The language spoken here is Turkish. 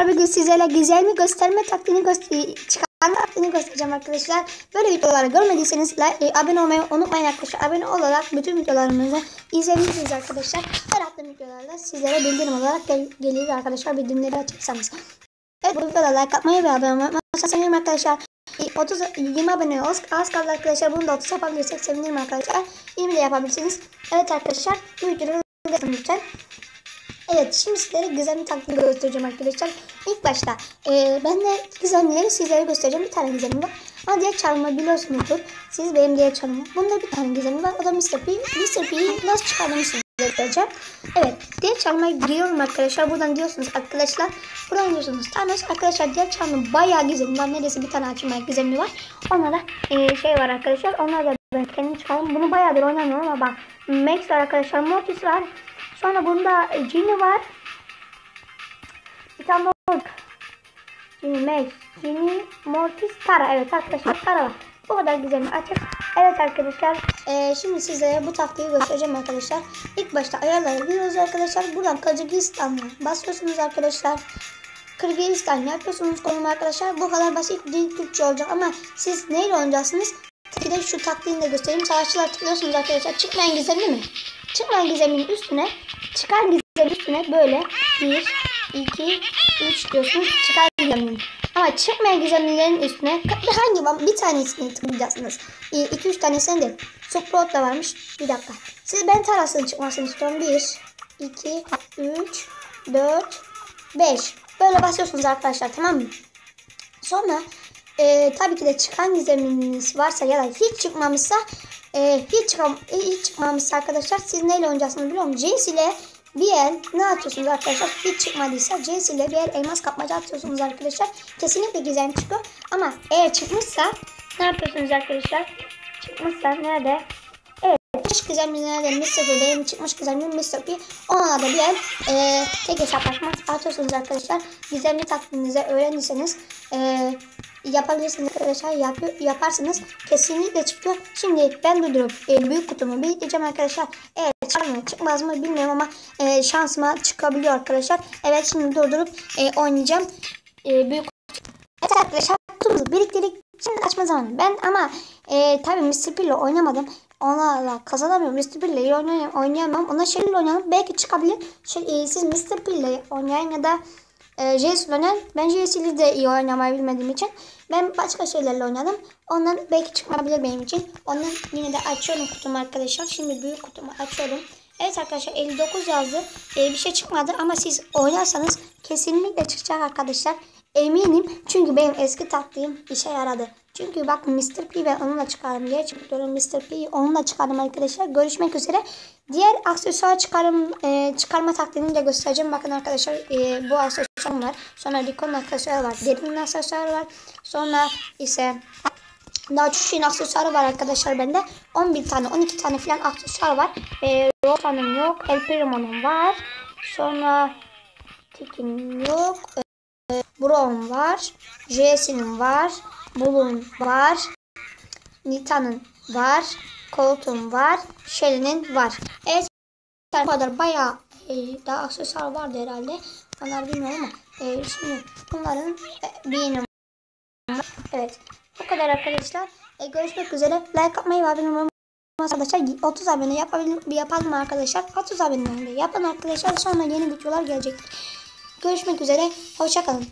Bugün sizlere güzelmi gösterme taktiğini çıkarma taktiğini göstereceğim arkadaşlar. Böyle videoları görmediyseniz abone olmayı unutmayın arkadaşlar. Abone olarak bütün videolarımızı izleyebilirsiniz arkadaşlar. Her attığım videolarla sizlere bildirim olarak gelir arkadaşlar, bildirimleri açarsanız. Evet, bu videoda like atmayı ve abone olmayı unutmayın arkadaşlar. 20 abone az kaldı arkadaşlar. Bunu da 30 yapabilirsek sevinirim arkadaşlar. 20 de yapabilirsiniz. Evet arkadaşlar, bu videoda lütfen. Evet, şimdi sizlere gizemli taktiğini göstereceğim arkadaşlar. İlk başta ben de gizemlileri sizlere göstereceğim. Bir tane gizemli var. Ama diğer çarmıhı biliyorsunuzdur. Siz benim diğer çarmıhı. Bunda bir tane gizemli var. O da Mr. P. Mr. P'yi nasıl çıkardığımı size göstereceğim. Evet, diğer çarmıha giriyorum arkadaşlar. Buradan diyorsunuz arkadaşlar. Buradan diyorsunuz Thanos. Arkadaşlar diğer çarmıha bayağı gizemli var. Neredeyse bir tane açılmaya gizemli var. Onlara şey var arkadaşlar. Onlar da ben kendim çıkardım. Bunu bayağıdır oynamıyorum ama bak. Max var arkadaşlar. Mortis var. Sonra bunda Genie var. Bir tane daha Genie, Max, Genie, Mortis, Tara. Evet arkadaşlar, Tara var. Bu kadar güzel açık. Evet arkadaşlar, şimdi size bu taktiği göstereceğim arkadaşlar. İlk başta ayarlara giriyoruz arkadaşlar. Buradan Kırgızistan'a basıyorsunuz arkadaşlar. Kırgızistan yapıyorsunuz konumu arkadaşlar. Bu kadar basit değil, Türkçe olacak ama siz neyle oynayacaksınız? Bir de şu taktiğini de göstereyim. Savaşçılar tıklıyorsunuz arkadaşlar. Çıkmayan gizemli mi? Çıkmayan gizeminin üstüne, çıkan gizeminin üstüne böyle 1, 2, 3 diyorsunuz. Çıkan gizeminin. Ama çıkmayan gizemlilerin üstüne hangi bir tanesini tıklayacaksınız. 2-3 tanesini de. Sprout da varmış. Bir dakika. Siz ben Taras'ın çıkmasını istiyorum. 1, 2, 3, 4, 5. Böyle basıyorsunuz arkadaşlar, tamam mı? Sonra tabii ki de çıkan gizeminiz varsa ya da hiç çıkmamışsa hiç çıkmamışsa arkadaşlar siz neyle oynayacaksınız biliyor musunuz? Jace ile bir el ne atıyorsunuz arkadaşlar? Hiç çıkmadıysa Jace ile bir el elmas kapmaca atıyorsunuz arkadaşlar. Kesinlikle gizem çıkıyor. Ama eğer çıkmışsa ne yapıyorsunuz arkadaşlar? Çıkmışsa nerede? Evet, çıkmış gizemli nerede? Mr. P, benim çıkmış gizemli Mr. P. Ona da bir el tek hesaplaşma atıyorsunuz arkadaşlar. Gizemli taktiğinizi öğrendiyseniz yapabilirsiniz arkadaşlar, yaparsınız, kesinlikle çıkıyor. Şimdi ben durdurup büyük kutumu bekleyeceğim arkadaşlar. Evet, çıkmaz mı bilmiyorum ama şansıma çıkabiliyor arkadaşlar. Evet, şimdi durdurup oynayacağım büyük kutu. Evet arkadaşlar, kutumuzu biriktirdik. Şimdi açma zamanı. Ben ama tabii Mr. P ile oynamadım. Onlarla kazanamıyorum. Mr. P ile oynayamam. Ona şeyle oynayalım. Belki çıkabilir. Siz Mr. P ile oynayın ya da Jace oynayan. Ben Jace'li de iyi oynamayı bilmediğim için ben başka şeylerle oynadım. Ondan belki çıkabilir benim için. Ondan yine de açıyorum kutumu arkadaşlar. Şimdi büyük kutumu açıyorum. Evet arkadaşlar, 59 yazdı. Bir şey çıkmadı ama siz oynarsanız kesinlikle çıkacak arkadaşlar. Eminim, çünkü benim eski taktiğim işe yaradı. Çünkü bak, Mr. P ben onunla çıkardım. Gerçekten Mr. P'yi onunla çıkardım arkadaşlar. Görüşmek üzere. Diğer aksesuar çıkarma taktiğini de göstereceğim. Bakın arkadaşlar, bu aksesuar var. Sonra Rico'nun aksesuarı var. Derin'in aksesuarı var. Sonra ise daha çok şeyin aksesuarı var arkadaşlar bende. 11 tane 12 tane falan aksesuar var. Rosa'nın yok. El Primo'nun var. Sonra Tiki'nin yok. Brown var. Jesse'nin var. Bull'un var. Nita'nın var. Colt'un var. Shelly'nin var. Evet, bu kadar bayağı daha aksesuar vardı herhalde. Onlar bilmiyorum ama şimdi bunların birini var. Evet, bu kadar arkadaşlar. Görüşmek üzere. Like atmayı ve abone olmayı arkadaşlar. 30 abone yapalım arkadaşlar. 30 abone yapın arkadaşlar. Sonra yeni videolar gelecektir. Görüşmek üzere. Hoşça kalın.